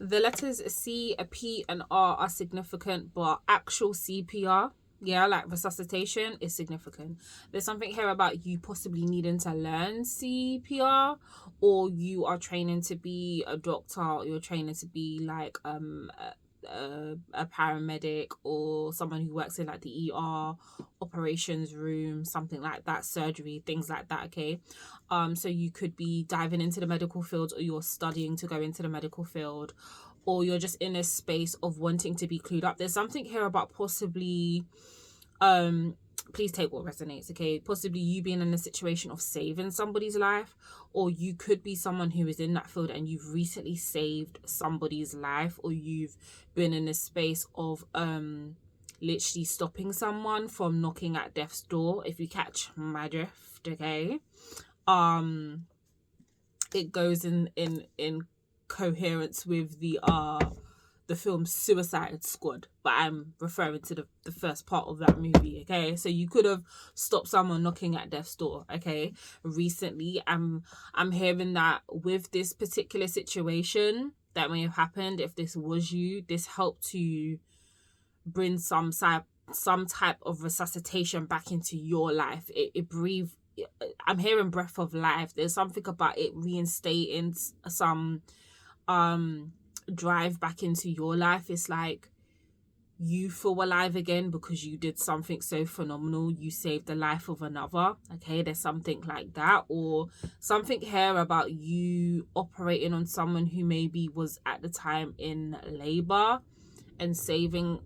the letters C, a P, and R are significant, but actual CPR, yeah, like resuscitation, is significant. There's something here about you possibly needing to learn CPR, or you are training to be a doctor, or you're training to be like a paramedic, or someone who works in like the ER, operations room, something like that, surgery, things like that. Okay, so you could be diving into the medical field, or you're studying to go into the medical field, or you're just in a space of wanting to be clued up. There's something here about possibly please take what resonates, okay? Possibly you being in a situation of saving somebody's life, or you could be someone who is in that field and you've recently saved somebody's life, or you've been in a space of literally stopping someone from knocking at death's door, if you catch my drift, okay? It goes in coherence with the film Suicide Squad, but I'm referring to the first part of that movie, okay? So you could have stopped someone knocking at death's door, okay? Recently, I'm hearing that with this particular situation that may have happened, if this was you, this helped to bring some type of resuscitation back into your life. It breathed. I'm hearing breath of life. There's something about it reinstating some drive back into your life. It's like you feel alive again because you did something so phenomenal. You saved the life of another. Okay, there's something like that, or something here about you operating on someone who maybe was at the time in labor and saving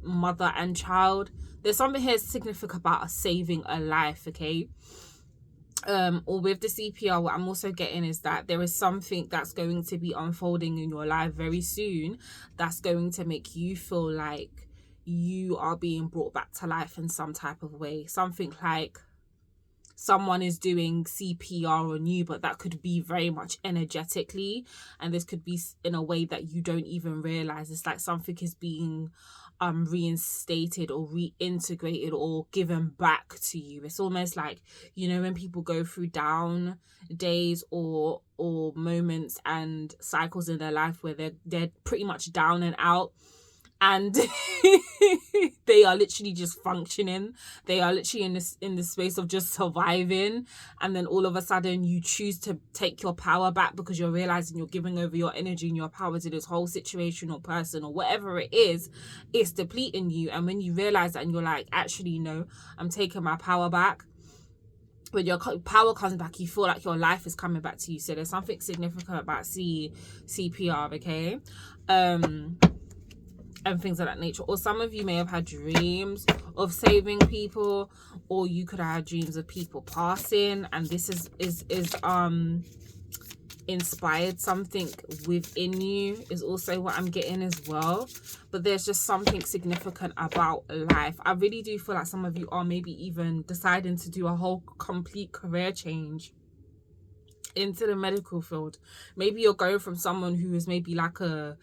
mother and child. There's something here significant about saving a life, okay? Or with the CPR, what I'm also getting is that there is something that's going to be unfolding in your life very soon that's going to make you feel like you are being brought back to life in some type of way. Something like someone is doing CPR on you, but that could be very much energetically, and this could be in a way that you don't even realize. It's like something is being reinstated or reintegrated or given back to you. It's almost like, you know, when people go through down days or moments and cycles in their life where they're pretty much down and out, and they are literally just functioning. They are literally in this space of just surviving, and then all of a sudden you choose to take your power back because you're realizing you're giving over your energy and your power to this whole situation or person or whatever it is. It's depleting you, and when you realize that and you're like, actually no, I'm taking my power back, when your power comes back, you feel like your life is coming back to you. So there's something significant about CPR, okay? And things of that nature. Or some of you may have had dreams of saving people, or you could have had dreams of people passing, and this is inspired something within you, is also what I'm getting as well. But there's just something significant about life. I really do feel like some of you are maybe even deciding to do a whole complete career change into the medical field. Maybe you're going from someone who is maybe like a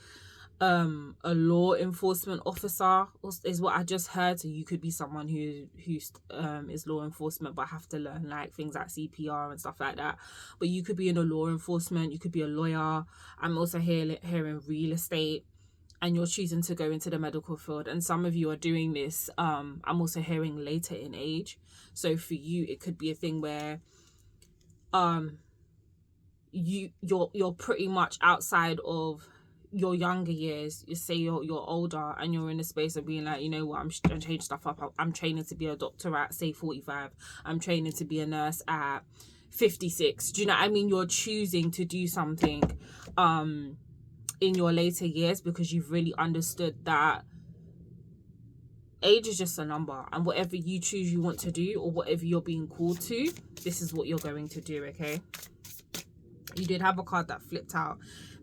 law enforcement officer, is what I just heard. So you could be someone who is law enforcement but have to learn like things like CPR and stuff like that. But you could be in a law enforcement, you could be a lawyer. I'm also hearing real estate, and you're choosing to go into the medical field. And some of you are doing this, I'm also hearing later in age. So for you, it could be a thing where you're pretty much outside of your younger years. You say you're older and you're in a space of being like, you know what, I'm changing stuff up. I'm training to be a doctor at say 45. I'm training to be a nurse at 56. Do you know what I mean? You're choosing to do something in your later years because you've really understood that age is just a number, and whatever you choose you want to do, or whatever you're being called to, this is what you're going to do, okay? You did have a card that flipped out,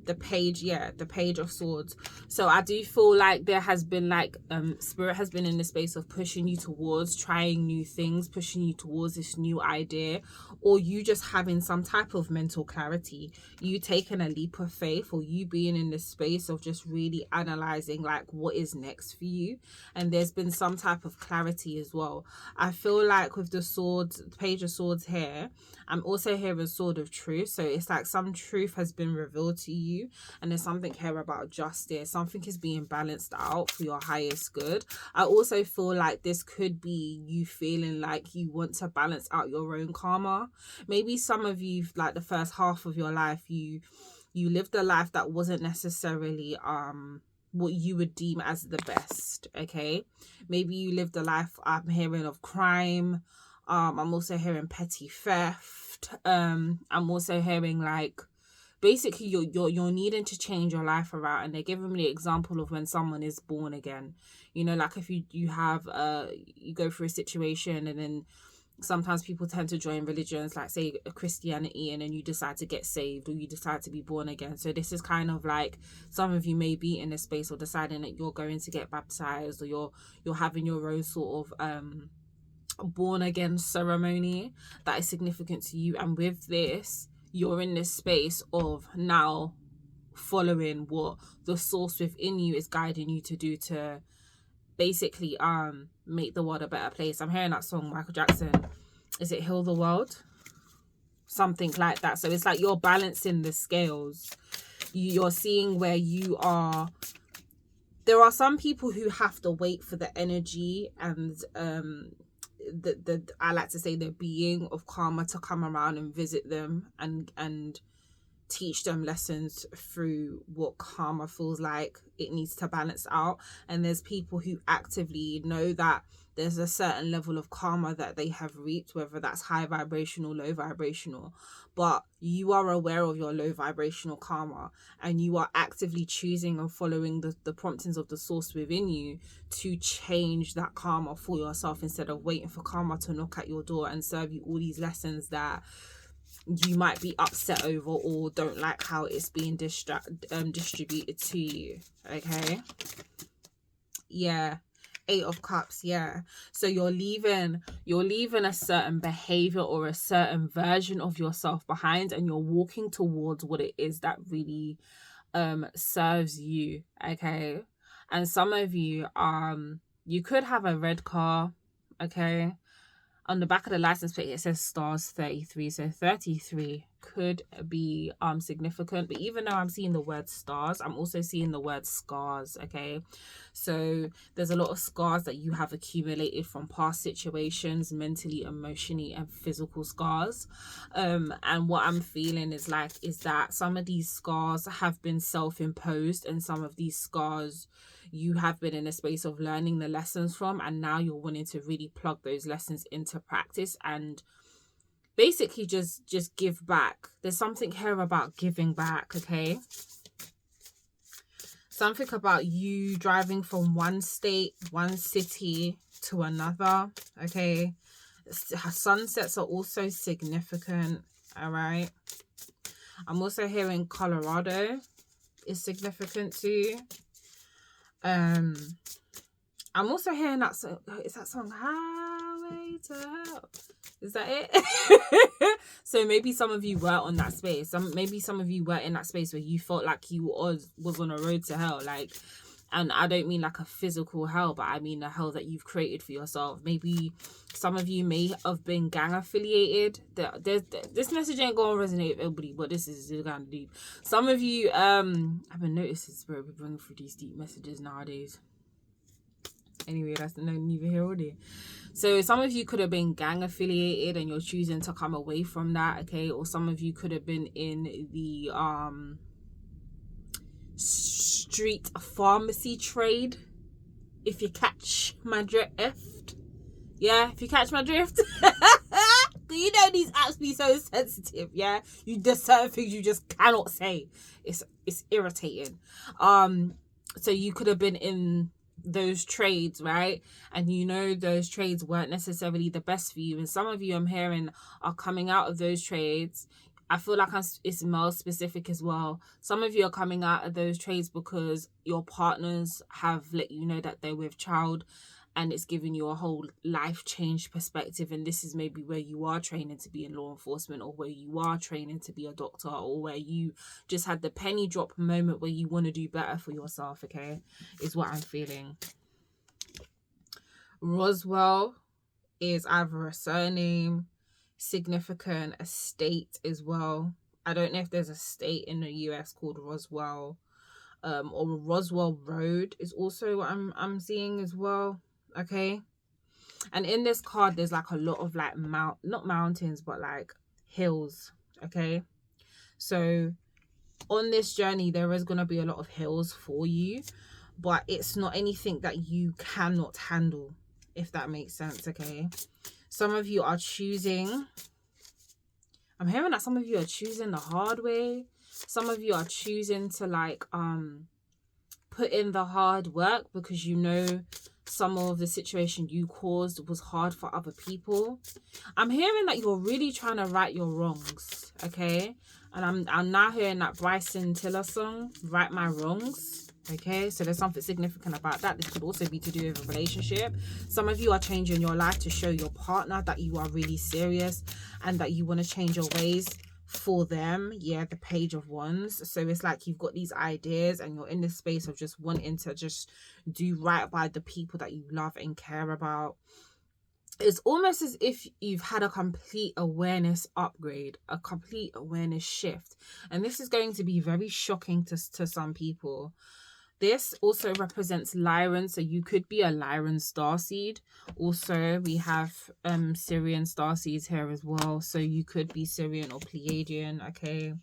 the page of swords. So I do feel like there has been like spirit has been in the space of pushing you towards trying new things, pushing you towards this new idea, or you just having some type of mental clarity, you taking a leap of faith, or you being in the space of just really analyzing like what is next for you. And there's been some type of clarity as well. I feel like with the swords, page of swords here, I'm also hearing sword of truth. So it's like some truth has been revealed to you. you. And there's something here about justice. Something is being balanced out for your highest good. I also feel like this could be you feeling like you want to balance out your own karma. Maybe some of you, like the first half of your life, you lived a life that wasn't necessarily what you would deem as the best. Okay, maybe you lived a life, I'm hearing, of crime. I'm also hearing petty theft. I'm also hearing like basically you're needing to change your life around, and they're giving me the example of when someone is born again. You know, like if you have you go through a situation, and then sometimes people tend to join religions, like say Christianity, and then you decide to get saved, or you decide to be born again. So this is kind of like, some of you may be in a space or deciding that you're going to get baptized, or you're having your own sort of born again ceremony that is significant to you. And with this, you're in this space of now following what the source within you is guiding you to do, to basically make the world a better place. I'm hearing that song, Michael Jackson, is it Heal the World? Something like that. So it's like you're balancing the scales. You're seeing where you are. There are some people who have to wait for the energy and the I like to say the being of karma to come around and visit them and teach them lessons through what karma feels like it needs to balance out. And there's people who actively know that there's a certain level of karma that they have reaped, whether that's high vibrational, low vibrational, but you are aware of your low vibrational karma, and you are actively choosing and following the promptings of the source within you to change that karma for yourself, instead of waiting for karma to knock at your door and serve you all these lessons that you might be upset over or don't like how it's being distributed to you. Okay, yeah. 8 of Cups, yeah. So you're leaving a certain behavior or a certain version of yourself behind, and you're walking towards what it is that really serves you. Okay, and some of you you could have a red car. Okay, on the back of the license plate it says stars 33, so 33 could be significant. But even though I'm seeing the word stars, I'm also seeing the word scars. Okay, so there's a lot of scars that you have accumulated from past situations, mentally, emotionally, and physical scars. And what I'm feeling is that some of these scars have been self-imposed, and some of these scars you have been in a space of learning the lessons from, and now you're wanting to really plug those lessons into practice and basically just give back. There's something here about giving back. Okay, something about you driving from one state, one city to another. Okay, sunsets are also significant. All right, I'm also hearing Colorado is significant too. I'm also hearing that song. Is that song Highway to Hell? Is that it? So maybe some of you were on that space. Maybe some of you were in that space where you felt like you was on a road to hell. Like, and I don't mean like a physical hell, but I mean the hell that you've created for yourself. Maybe some of you may have been gang affiliated. This message ain't gonna resonate with everybody, but this is kind of deep. Some of you, I've been noticing Spirit be bringing through these deep messages nowadays. Anyway, that's no neither here or there. So some of you could have been gang affiliated and you're choosing to come away from that. Okay, or some of you could have been in the street pharmacy trade, if you catch my drift. Yeah, if you catch my drift. You know these apps be so sensitive. Yeah, there's certain things you just cannot say. It's irritating. So you could have been in those trades, right? And you know those trades weren't necessarily the best for you, and some of you, I'm hearing, are coming out of those trades. I feel like it's male specific as well. Some of you are coming out of those trades because your partners have let you know that they're with child, and it's giving you a whole life change perspective. And this is maybe where you are training to be in law enforcement, or where you are training to be a doctor, or where you just had the penny drop moment where you want to do better for yourself. Okay, is what I'm feeling. Roswell is either a surname, significant, a state as well. I don't know if there's a state in the US called Roswell, or Roswell Road is also what I'm seeing as well. Okay. And in this card, there's like a lot of like not mountains, but like hills. Okay. So on this journey, there is going to be a lot of hills for you, but it's not anything that you cannot handle, if that makes sense. Okay. Some of you are choosing, I'm hearing that some of you are choosing the hard way. Some of you are choosing to like put in the hard work because you know some of the situation you caused was hard for other people. I'm hearing that you're really trying to right your wrongs, okay? And I'm now hearing that Bryson Tiller song, Right My Wrongs, okay? So there's something significant about that. This could also be to do with a relationship. Some of you are changing your life to show your partner that you are really serious and that you want to change your ways for them. Yeah, the Page of Wands. So it's like you've got these ideas and you're in this space of just wanting to just do right by the people that you love and care about. It's almost as if you've had a complete awareness upgrade, a complete awareness shift, and this is going to be very shocking to some people. This also represents Lyran, so you could be a Lyran starseed. Also, we have Syrian starseeds here as well, so you could be Syrian or Pleiadian, okay,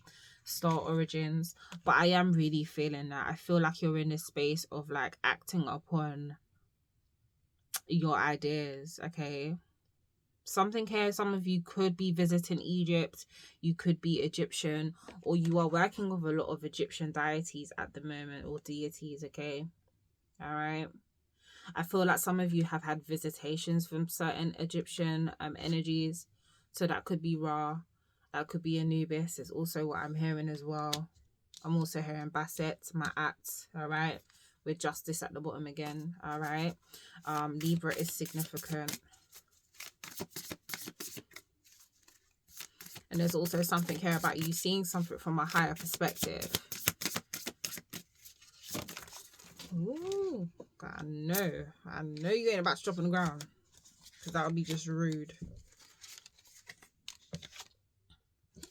star origins. But I am really feeling that. I feel like you're in this space of like acting upon your ideas, okay? Something here, some of you could be visiting Egypt, you could be Egyptian, or you are working with a lot of Egyptian deities at the moment, or deities, okay? All right. I feel like some of you have had visitations from certain Egyptian energies, so that could be Ra, that could be Anubis, is also what I'm hearing as well. I'm also hearing Basset, Ma'at, all right, with Justice at the bottom again, all right. Libra is significant. And there's also something here about you seeing something from a higher perspective. Ooh, I know you ain't about to drop on the ground, because that would be just rude.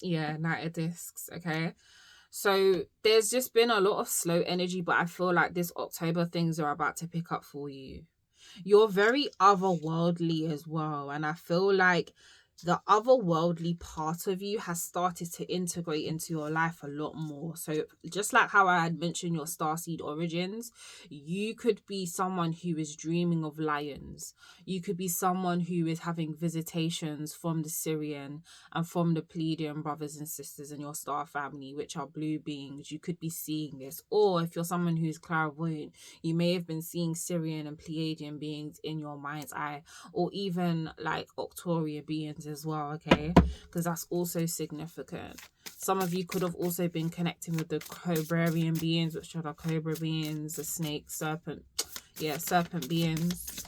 Yeah, Knight of Discs, okay. So there's just been a lot of slow energy, but I feel like this October things are about to pick up for you. You're very otherworldly as well, and I feel like the otherworldly part of you has started to integrate into your life a lot more. So just like how I had mentioned your starseed origins, you could be someone who is dreaming of lions. You could be someone who is having visitations from the Syrian and from the Pleiadian brothers and sisters in your star family, which are blue beings. You could be seeing this. Or if you're someone who's clairvoyant, you may have been seeing Syrian and Pleiadian beings in your mind's eye, or even like Octoria beings as well, okay? Because that's also significant. Some of you could have also been connecting with the Cobrarian beings, which are the cobra beings, the snake, serpent, yeah, serpent beings.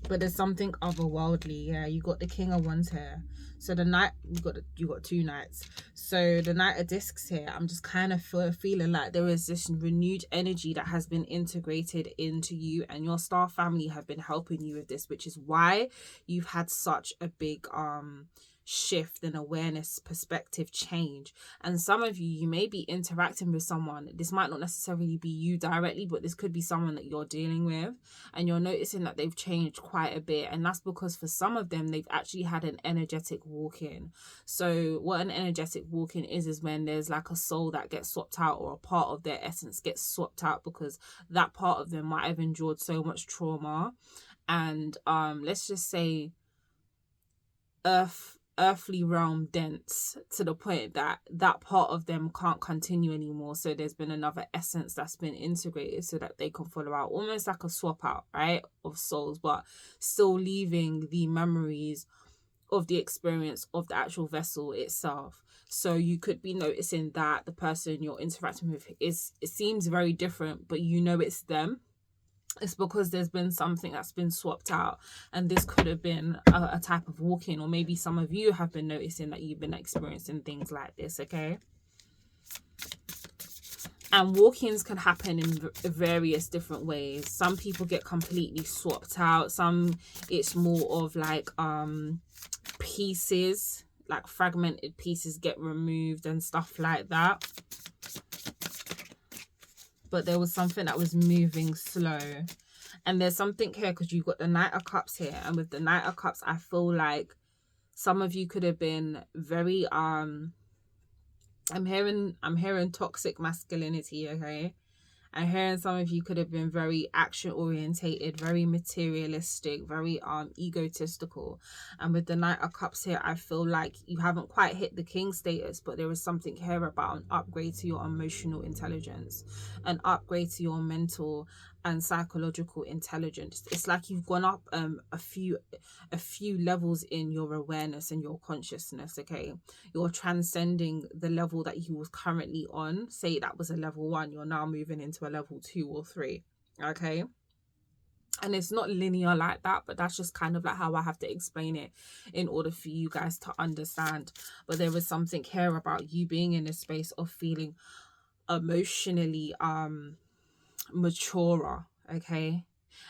But there's something otherworldly. Yeah, you got the King of Wands here. So the Knight, you got two Knights. So the Knight of Discs here, I'm just kind of feeling like there is this renewed energy that has been integrated into you, and your star family have been helping you with this, which is why you've had such a big shift and awareness perspective change. And some of you may be interacting with someone. This might not necessarily be you directly, but this could be someone that you're dealing with, and you're noticing that they've changed quite a bit. And that's because for some of them, they've actually had an energetic walk-in. So what an energetic walk-in is when there's like a soul that gets swapped out, or a part of their essence gets swapped out, because that part of them might have endured so much trauma and let's just say earthly realm dense, to the point that that part of them can't continue anymore. So there's been another essence that's been integrated so that they can follow out, almost like a swap out, right, of souls, but still leaving the memories of the experience of the actual vessel itself. So you could be noticing that the person you're interacting with it seems very different, but you know it's them. It's because there's been something that's been swapped out, and this could have been a type of walk-in, or maybe some of you have been noticing that you've been experiencing things like this, okay? And walk-ins can happen in various different ways. Some people get completely swapped out. Some it's more of like pieces. like fragmented pieces get removed and stuff like that. But there was something that was moving slow. And there's something here because you've got the Knight of Cups here. And with the Knight of Cups, I feel like some of you could have been very, I'm hearing toxic masculinity, okay? I'm hearing some of you could have been very action orientated, very materialistic, very egotistical. And with the Knight of Cups here, I feel like you haven't quite hit the king status, but there is something here about an upgrade to your emotional intelligence, an upgrade to your mental and psychological intelligence. It's like you've gone up a few levels in your awareness and your consciousness, okay? You're transcending the level that you was currently on. Say that was a level 1, you're now moving into a level 2 or 3, okay? And it's not linear like that, but that's just kind of like how I have to explain it in order for you guys to understand. But there was something here about you being in a space of feeling emotionally maturer, okay?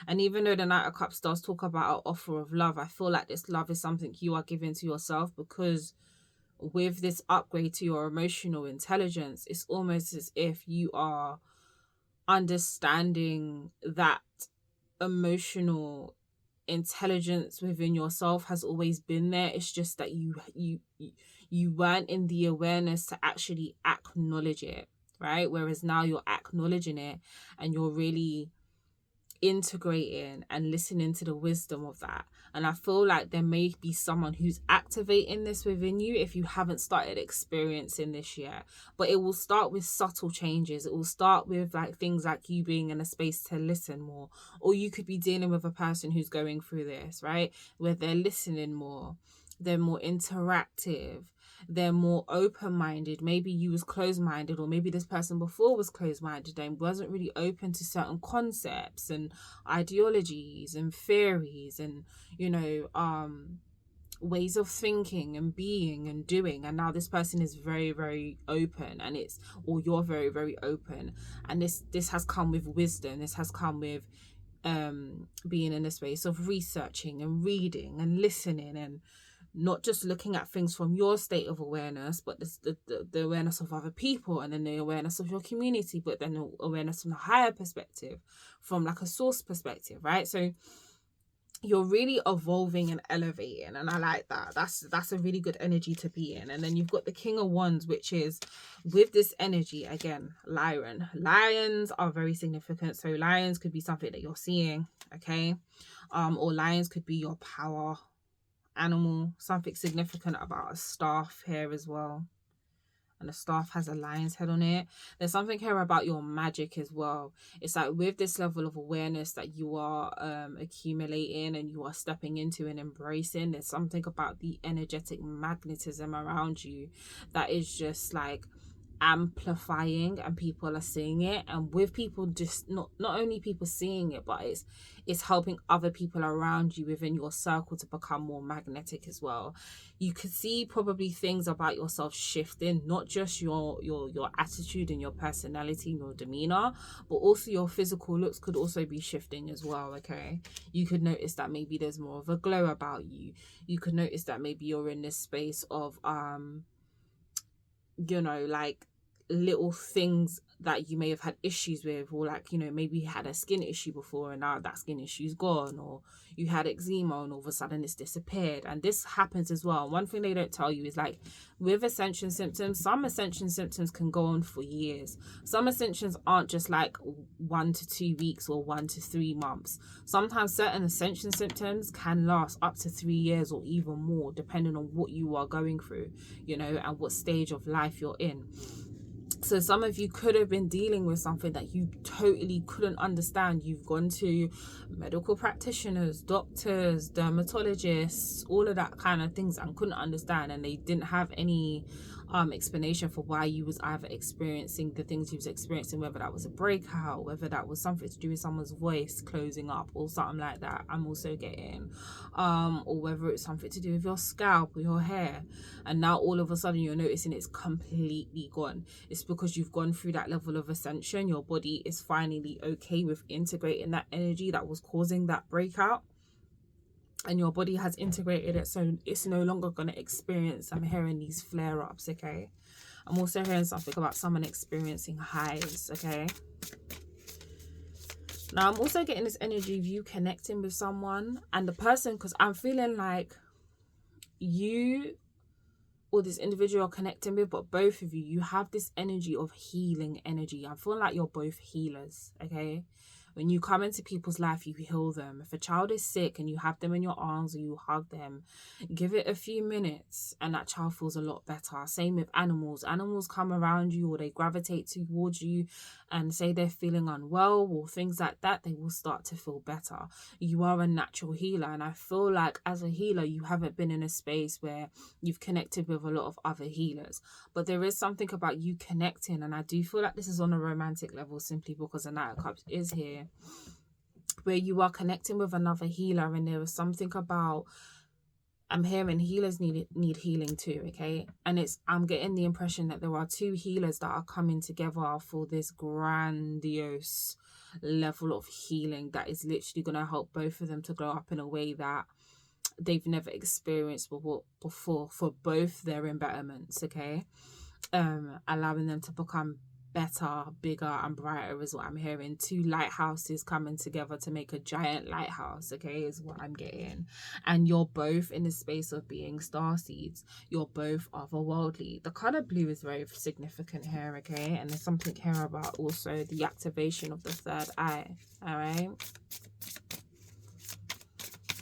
And even though the Knight of Cups does talk about an offer of love, I feel like this love is something you are giving to yourself, because with this upgrade to your emotional intelligence, it's almost as if you are understanding that emotional intelligence within yourself has always been there. It's just that you weren't in the awareness to actually acknowledge it, right? Whereas now you're acknowledging it and you're really integrating and listening to the wisdom of that. And I feel like there may be someone who's activating this within you if you haven't started experiencing this yet. But it will start with subtle changes. It will start with like things like you being in a space to listen more, or you could be dealing with a person who's going through this, right, where they're listening more, they're more interactive, they're more open-minded. Maybe you was closed-minded, or maybe this person before was closed-minded and wasn't really open to certain concepts and ideologies and theories and, you know, ways of thinking and being and doing. And now this person is very, very open, and or you're very, very open. And this has come with wisdom. This has come with being in a space of researching and reading and listening, and not just looking at things from your state of awareness, but the awareness of other people, and then the awareness of your community, but then the awareness from a higher perspective, from like a source perspective, right? So you're really evolving and elevating, and I like that. That's a really good energy to be in. And then you've got the King of Wands, which is with this energy again, lion. Lions are very significant. So lions could be something that you're seeing, okay? Or lions could be your power animal, something significant about a staff here as well. And the staff has a lion's head on it. There's something here about your magic as well. It's like with this level of awareness that you are accumulating and you are stepping into and embracing, there's something about the energetic magnetism around you that is just like amplifying, and people are seeing it. And with people, just not only people seeing it, but it's helping other people around you within your circle to become more magnetic as well. You could see probably things about yourself shifting, not just your attitude and your personality and your demeanor, but also your physical looks could also be shifting as well, okay? You could notice that maybe there's more of a glow about you. You could notice that maybe you're in this space of you know, like little things that you may have had issues with, or like, you know, maybe you had a skin issue before and now that skin issue's gone, or you had eczema and all of a sudden it's disappeared. And this happens as well. One thing they don't tell you is like with ascension symptoms, some ascension symptoms can go on for years. Some ascensions aren't just like 1 to 2 weeks or 1 to 3 months. Sometimes certain ascension symptoms can last up to 3 years or even more, depending on what you are going through, you know, and what stage of life you're in. So some of you could have been dealing with something that you totally couldn't understand. You've gone to medical practitioners, doctors, dermatologists, all of that kind of things, and couldn't understand, and they didn't have any explanation for why you was either experiencing the things you was experiencing, whether that was a breakout, whether that was something to do with someone's voice closing up or something like that. I'm also getting or whether it's something to do with your scalp or your hair, and now all of a sudden you're noticing it's completely gone. It's because you've gone through that level of ascension. Your body is finally okay with integrating that energy that was causing that breakout. and your body has integrated it, so it's no longer going to experience, I'm hearing these flare-ups, okay? I'm also hearing something about someone experiencing highs, okay? Now, I'm also getting this energy of you connecting with someone, and the person, because I'm feeling like you or this individual are connecting with, but both of you, you have this energy of healing energy. I feel like you're both healers, okay? When you come into people's life, you heal them. If a child is sick and you have them in your arms or you hug them, give it a few minutes and that child feels a lot better. Same with animals. Animals come around you or they gravitate towards you and say they're feeling unwell or things like that, they will start to feel better. You are a natural healer, and I feel like as a healer, you haven't been in a space where you've connected with a lot of other healers. But there is something about you connecting, and I do feel like this is on a romantic level simply because the Knight of Cups is here, where you are connecting with another healer, and there is something about, I'm hearing healers need healing too, okay? And I'm getting the impression that there are two healers that are coming together for this grandiose level of healing that is literally going to help both of them to grow up in a way that they've never experienced before for both their embetterments, okay? Allowing them to become better, bigger and brighter is what I'm hearing. Two lighthouses coming together to make a giant lighthouse, okay, is what I'm getting. And you're both in the space of being starseeds. You're both otherworldly. The color blue is very significant here, okay? And there's something here about also the activation of the third eye, all right?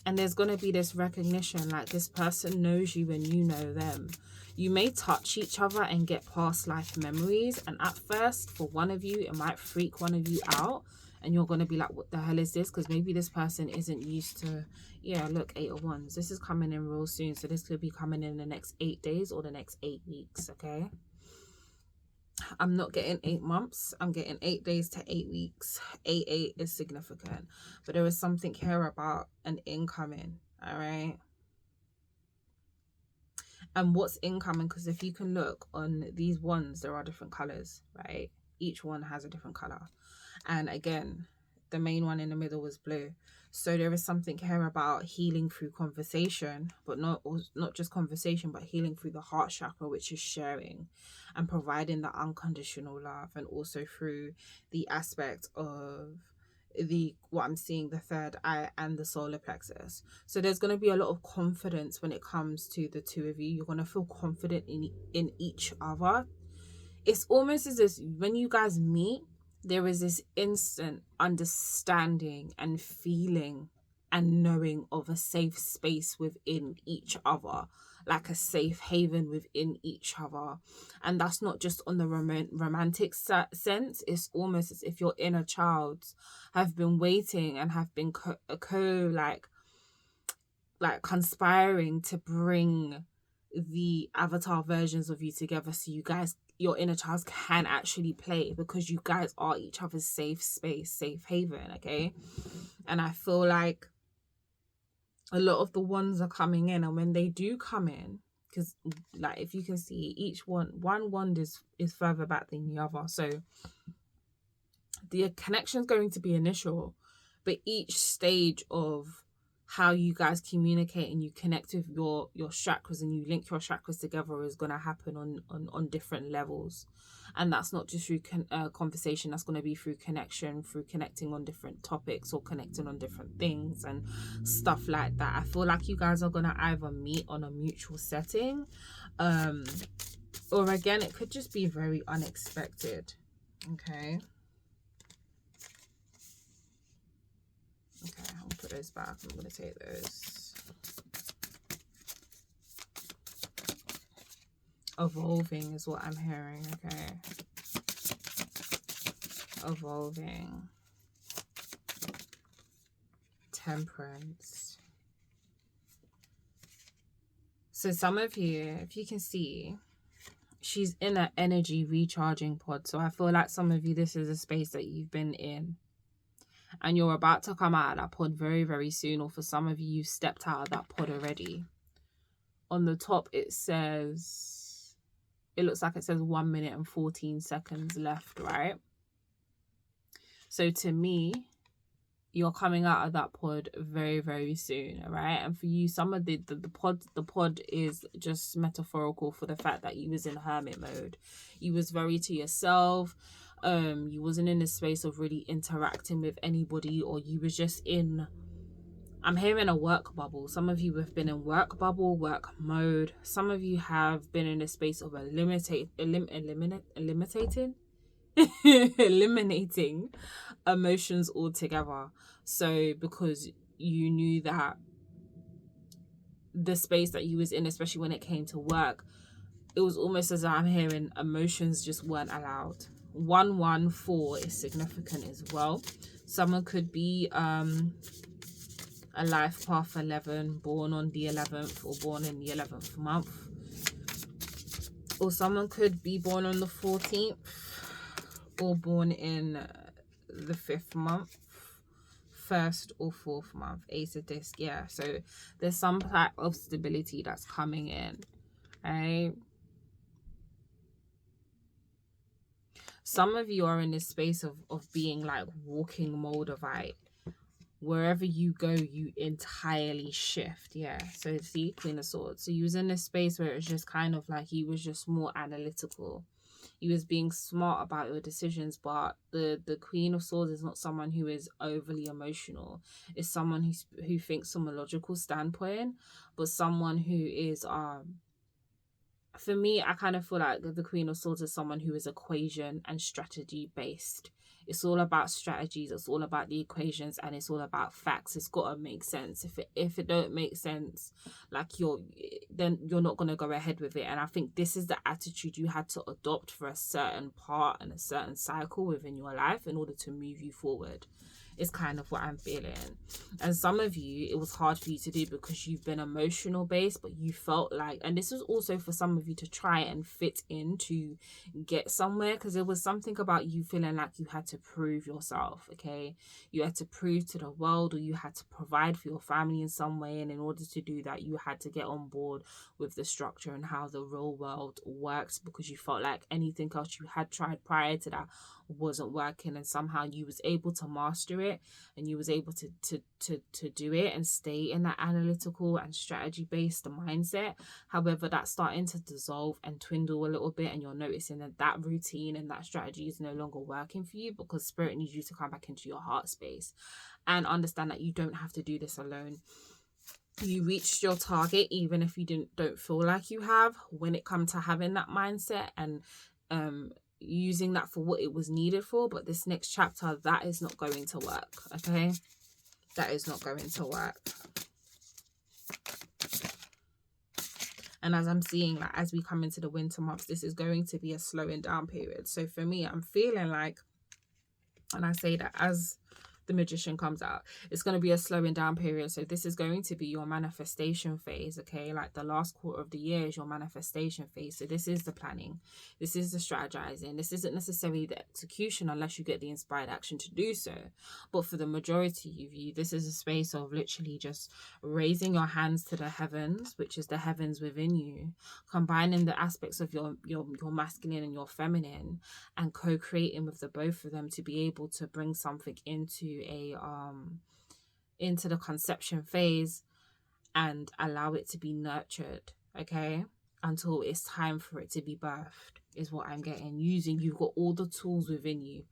And there's going to be this recognition, like this person knows you and you know them. You may touch each other and get past life memories. And at first, for one of you, it might freak one of you out. And you're going to be like, what the hell is this? Because maybe this person isn't used to, yeah, look, 8 of Wands. This is coming in real soon. So this could be coming in the next 8 days or the next 8 weeks, okay? I'm not getting 8 months. I'm getting 8 days to 8 weeks. 8 is significant. But there is something here about an incoming, all right? And what's incoming, because if you can look on these ones, there are different colors, right? Each one has a different color. And again, the main one in the middle was blue. So there is something here about healing through conversation, but not just conversation, but healing through the heart chakra, which is sharing and providing the unconditional love, and also through the aspect of what I'm seeing, the third eye and the solar plexus. So there's going to be a lot of confidence when it comes to the two of you. You're going to feel confident in each other. It's almost as if when you guys meet, there is this instant understanding and feeling and knowing of a safe space within each other, like a safe haven within each other. And that's not just on the romantic sense. It's almost as if your inner child have been waiting and have been like conspiring to bring the avatar versions of you together, so you guys, your inner child can actually play, because you guys are each other's safe space, safe haven, okay? And I feel like a lot of the ones are coming in, and when they do come in, because like if you can see, each one wand is further back than the other, so the connection is going to be initial, but each stage of how you guys communicate and you connect with your chakras and you link your chakras together is going to happen on different levels. And that's not just through conversation, that's going to be through connection, through connecting on different topics or connecting on different things and stuff like that. I feel like you guys are going to either meet on a mutual setting, or again, it could just be very unexpected, okay? Okay, I'll put those back. I'm going to take those. Evolving is what I'm hearing, okay? Evolving. Temperance. So some of you, if you can see, she's in an energy recharging pod. So I feel like some of you, this is a space that you've been in. And you're about to come out of that pod very, very soon. Or for some of you, you've stepped out of that pod already. On the top, it says, it looks like it says 1 minute and 14 seconds left, right? So to me, you're coming out of that pod very, very soon, all right? And for you, some of the pod is just metaphorical for the fact that you was in hermit mode. You was very to yourself. You wasn't in a space of really interacting with anybody, or you was just in, I'm hearing a work bubble. Some of you have been in work bubble, work mode. Some of you have been in a space of eliminating emotions altogether. So because you knew that the space that you was in, especially when it came to work, it was almost as I'm hearing emotions just weren't allowed. 114 is significant as well. Someone could be a life path 11, born on the 11th or born in the 11th month, or someone could be born on the 14th or born in the 5th month, 1st or 4th month. Ace of disc, yeah. So there's some type of stability that's coming in, right? Some of you are in this space of being like walking Moldavite. Wherever you go, you entirely shift. Yeah. So see, Queen of Swords. So you was in this space where it was just kind of like you was just more analytical. You was being smart about your decisions, but the Queen of Swords is not someone who is overly emotional. It's someone who thinks from a logical standpoint, but someone who is for me, I kind of feel like the Queen of Swords is someone who is equation and strategy based. It's all about strategies. It's all about the equations, and it's all about facts. It's got to make sense. If it don't make sense, like then you're not gonna go ahead with it. And I think this is the attitude you had to adopt for a certain part and a certain cycle within your life in order to move you forward. Is kind of what I'm feeling. And some of you, it was hard for you to do because you've been emotional based, but you felt like, and this was also for some of you to try and fit in to get somewhere, because there was something about you feeling like you had to prove yourself. Okay, you had to prove to the world, or you had to provide for your family in some way, and in order to do that, you had to get on board with the structure and how the real world works, because you felt like anything else you had tried prior to that wasn't working, and somehow you was able to master it, and you was able to do it and stay in that analytical and strategy based mindset. However, that's starting to dissolve and dwindle a little bit, and you're noticing that routine and that strategy is no longer working for you, because spirit needs you to come back into your heart space and understand that you don't have to do this alone. You reached your target even if you don't feel like you have, when it comes to having that mindset and using that for what it was needed for. But this next chapter, that is not going to work. Okay, that is not going to work. And as I'm seeing, like, as we come into the winter months, this is going to be a slowing down period. So for me, I'm feeling like, and I say that as the Magician comes out, it's going to be a slowing down period. So this is going to be your manifestation phase. Okay, like the last quarter of the year is your manifestation phase. So this is the planning, this is the strategizing, this isn't necessarily the execution unless you get the inspired action to do so. But for the majority of you, this is a space of literally just raising your hands to the heavens, which is the heavens within you, combining the aspects of your masculine and your feminine, and co-creating with the both of them to be able to bring something into the conception phase and allow it to be nurtured, okay, until it's time for it to be birthed, is what I'm getting. You've got all the tools within you.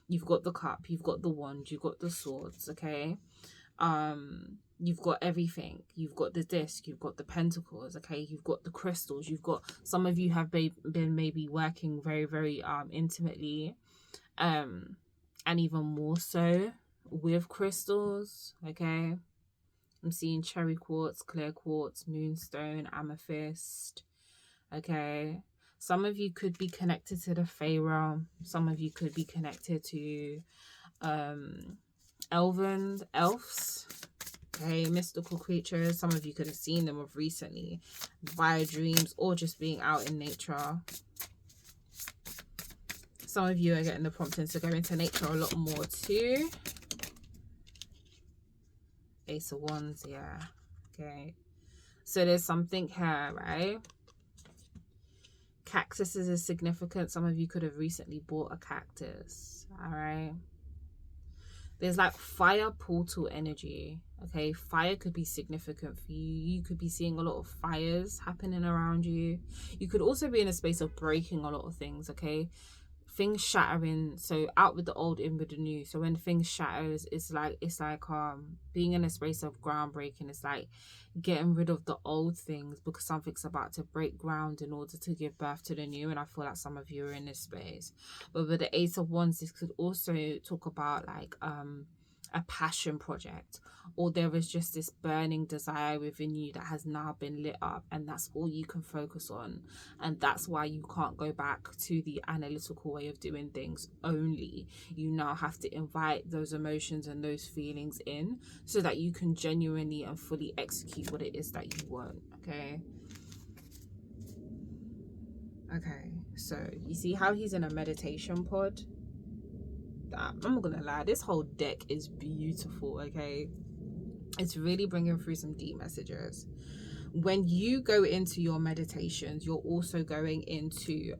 You've got the cup, you've got the wand, you've got the swords, okay, you've got everything. You've got the disc, you've got the pentacles, okay, you've got the crystals, you've got, some of you have been maybe working very, very intimately and even more so with crystals, okay. I'm seeing cherry quartz, clear quartz, moonstone, amethyst, okay. Some of you could be connected to the Fae realm. Some of you could be connected to elves, okay, mystical creatures. Some of you could have seen them of recently via dreams or just being out in nature. Some of you are getting the prompting to go into nature a lot more too. Ace of Wands, yeah. Okay. So there's something here, right? Cactuses is significant. Some of you could have recently bought a cactus, all right? There's like fire portal energy. Okay, fire could be significant for you. You could be seeing a lot of fires happening around you. You could also be in a space of breaking a lot of things. Okay, things shattering. So out with the old, in with the new. So when things shatters, it's like being in a space of groundbreaking. It's like getting rid of the old things because something's about to break ground in order to give birth to the new. And I feel like some of you are in this space. But with the Ace of Wands, this could also talk about like a passion project, or there is just this burning desire within you that has now been lit up, and that's all you can focus on. And that's why you can't go back to the analytical way of doing things only. You now have to invite those emotions and those feelings in so that you can genuinely and fully execute what it is that you want. Okay, so you see how he's in a meditation pod? I'm not gonna lie, this whole deck is beautiful. Okay, it's really bringing through some deep messages. When you go into your meditations, you're also going into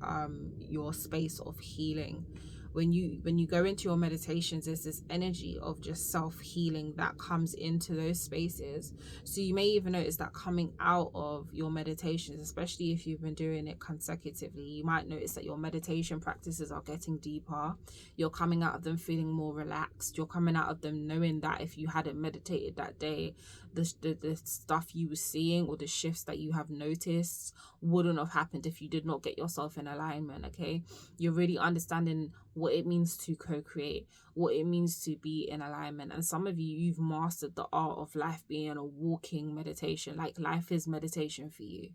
your space of healing. When you go into your meditations, there's this energy of just self-healing that comes into those spaces. So you may even notice that coming out of your meditations, especially if you've been doing it consecutively, you might notice that your meditation practices are getting deeper. You're coming out of them feeling more relaxed. You're coming out of them knowing that if you hadn't meditated that day, the stuff you were seeing or the shifts that you have noticed wouldn't have happened if you did not get yourself in alignment. Okay, you're really understanding what it means to co-create, what it means to be in alignment. And some of you, you've mastered the art of life being a walking meditation. Like life is meditation for you,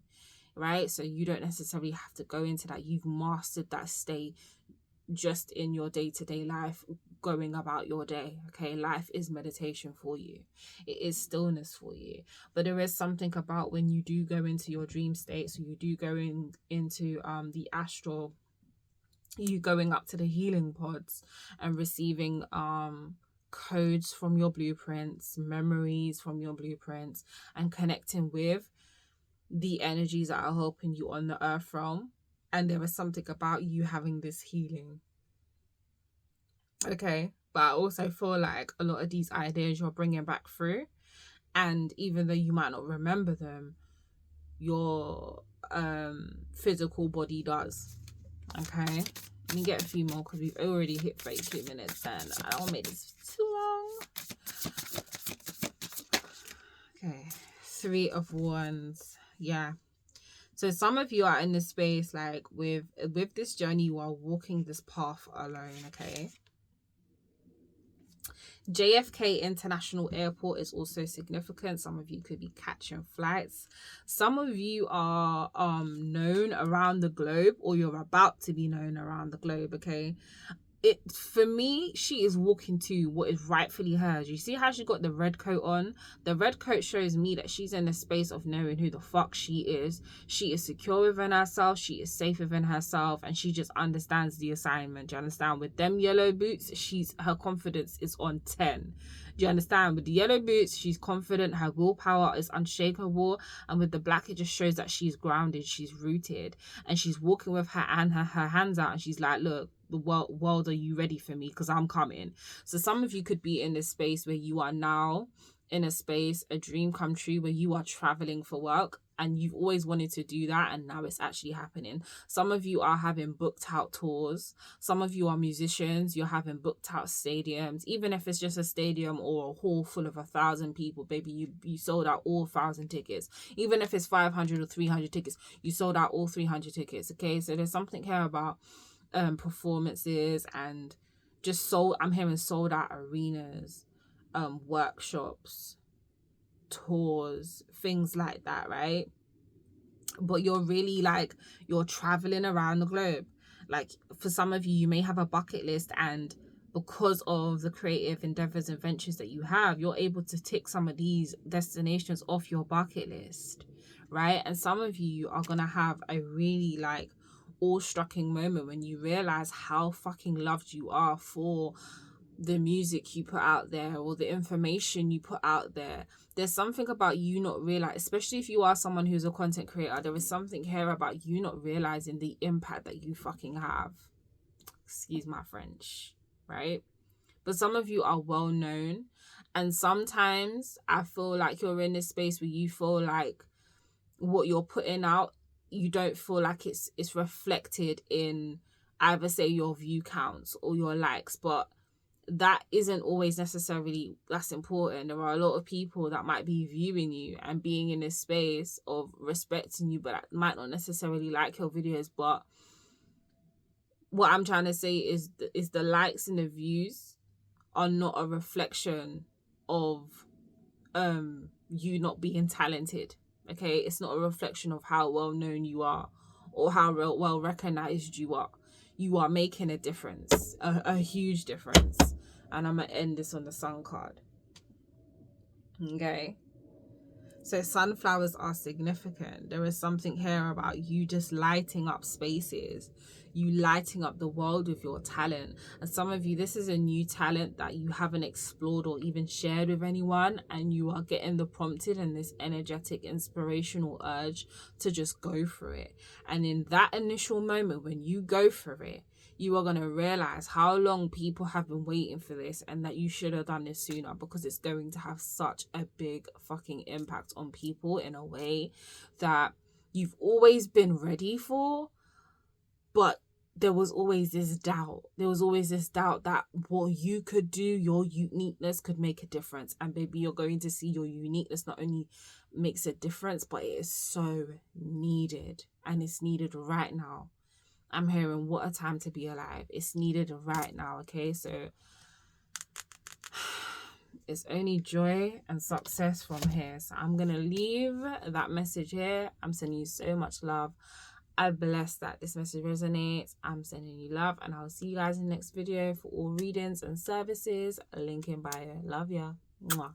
right? So you don't necessarily have to go into that. You've mastered that state just in your day-to-day life, going about your day. Okay, life is meditation for you. It is stillness for you. But there is something about when you do go into your dream state, so you do go into the astral, you going up to the healing pods and receiving codes from your blueprints, memories from your blueprints, and connecting with the energies that are helping you on the earth realm. And there is something about you having this healing. Okay, but I also feel like a lot of these ideas you're bringing back through, and even though you might not remember them, your physical body does. Okay, let me get a few more because we've already hit 32 minutes and I don't want to make this too long. Okay, 3 of Wands. Yeah, so some of you are in this space like with this journey, you are walking this path alone. Okay, JFK International Airport is also significant. Some of you could be catching flights. Some of you are known around the globe, or you're about to be known around the globe. Okay, for me, she is walking to what is rightfully hers. You see how she got the red coat on? The red coat shows me that she's in a space of knowing who the fuck she is. She is secure within herself. She is safe within herself, and she just understands the assignment. Do you understand? With them yellow boots, her confidence is on 10. Do you understand? With the yellow boots, she's confident. Her willpower is unshakable. And with the black, it just shows that she's grounded. She's rooted, and she's walking with her hands out, and she's like, look, the world, are you ready for me? Because I'm coming. So some of you could be in this space where you are now in a space, a dream come true, where you are traveling for work and you've always wanted to do that, and now it's actually happening. Some of you are having booked out tours. Some of you are musicians. You're having booked out stadiums. Even if it's just a stadium or a hall full of 1,000 people, baby, you sold out all 1,000 tickets. Even if it's 500 or 300 tickets, you sold out all 300 tickets. Okay, so there's something here about performances and just I'm hearing sold out arenas, workshops, tours, things like that, right? But you're really like, you're traveling around the globe. Like for some of you, you may have a bucket list, and because of the creative endeavors and ventures that you have, you're able to tick some of these destinations off your bucket list, right? And some of you are gonna have a really like awe-striking moment when you realize how fucking loved you are for the music you put out there or the information you put out there. There's something about you not realize, especially if you are someone who's a content creator, there is something here about you not realizing the impact that you fucking have. Excuse my French, right? but some of you are well known. And sometimes I feel like you're in this space where you feel like what you're putting out, you don't feel like it's reflected in either say your view counts or your likes, but that isn't always necessarily that's important. There are a lot of people that might be viewing you and being in a space of respecting you, but that might not necessarily like your videos. But what I'm trying to say is the likes and the views are not a reflection of you not being talented. Okay, it's not a reflection of how well known you are or how well recognized you are. You are making a difference, a huge difference. And I'm gonna end this on the sun card. Okay, so sunflowers are significant. There is something here about you just lighting up spaces, you lighting up the world with your talent. And some of you, this is a new talent that you haven't explored or even shared with anyone, and you are getting the prompted and this energetic inspirational urge to just go for it. And in that initial moment when you go for it, you are going to realize how long people have been waiting for this, and that you should have done this sooner, because it's going to have such a big fucking impact on people in a way that you've always been ready for. But there was always this doubt. There was always this doubt that what you could do, your uniqueness could make a difference. And baby, you're going to see your uniqueness not only makes a difference, but it is so needed. And it's needed right now. I'm hearing what a time to be alive. It's needed right now, okay? So it's only joy and success from here. So I'm going to leave that message here. I'm sending you so much love. I bless that this message resonates. I'm sending you love, and I'll see you guys in the next video for all readings and services. Link in bio. Love ya. Mwah.